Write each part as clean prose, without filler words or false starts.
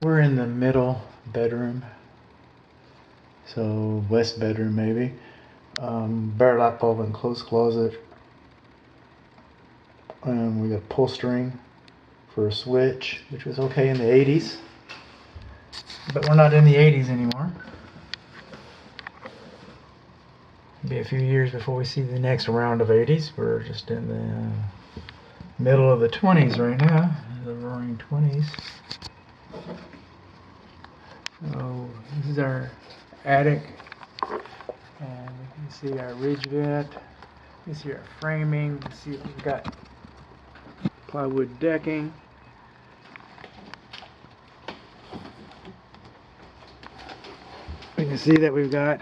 We're in the middle bedroom, so west bedroom maybe. Bare light bulb and closed closet. We got pull string for a switch, which was okay in the 80s, but we're not in the 80s anymore. It'll be a few years before we see the next round of 80s. We're just in the middle of the 20s right now, the roaring 20s. So this is our attic, and we can see our ridge vent. You can see our framing. You can see we've got plywood decking. We can see that we've got,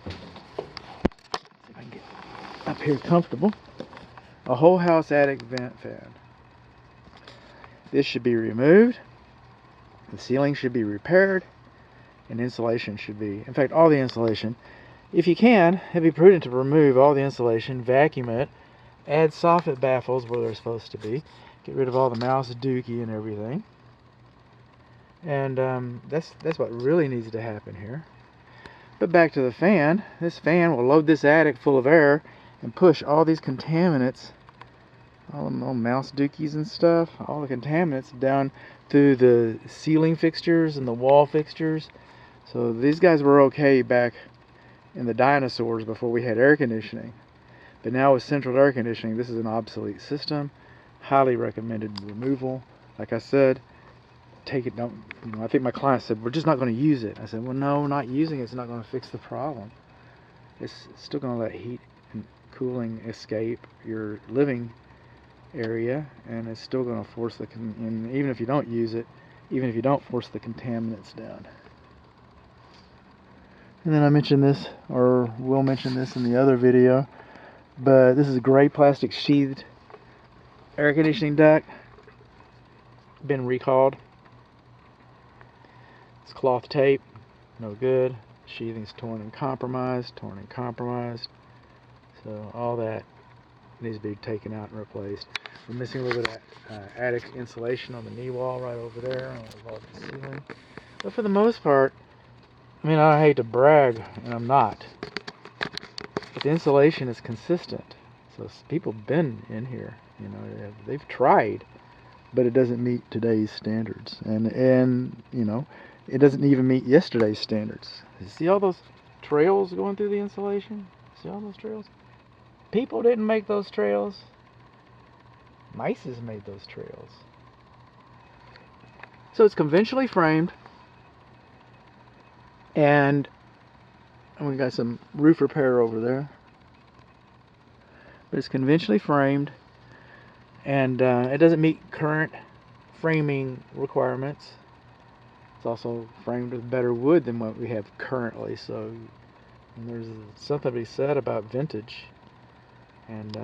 see if I can get up here comfortable, a whole house attic vent fan. This should be removed. The ceiling should be repaired, and insulation should be, in fact, all the insulation. If you can, it'd be prudent to remove all the insulation, vacuum it, add soffit baffles where they're supposed to be, get rid of all the mouse dookie and everything. And that's what really needs to happen here. But back to the fan. This fan will load this attic full of air and push all these contaminants, all the mouse dookies and stuff, all the contaminants down through the ceiling fixtures and the wall fixtures. So these guys were okay back in the dinosaurs before we had air conditioning. But now with central air conditioning, this is an obsolete system. Highly recommended removal. Like I said, take it, don't, you know, I think my client said, we're just not going to use it. I said, well, no, not using it's not going to fix the problem. It's still going to let heat and cooling escape your living area, and it's still going to force and even if you don't use it, even if you don't force the contaminants down. And then I mentioned this, or will mention this in the other video, but this is a gray plastic sheathed air conditioning duct. Been recalled. It's cloth tape, no good. Sheathing's torn and compromised. So all that needs to be taken out and replaced. We're missing a little bit of attic insulation on the knee wall right over there above the ceiling. But for the most part, I mean, I hate to brag, and I'm not, but the insulation is consistent. So people have been in here, you know, they've tried, but it doesn't meet today's standards, and you know, it doesn't even meet yesterday's standards. You see all those trails going through the insulation? See all those trails? People didn't make those trails. Mice made those trails. So it's conventionally framed, and we got some roof repair over there. But it's conventionally framed, and it doesn't meet current framing requirements. It's also framed with better wood than what we have currently, so there's something to be said about vintage. And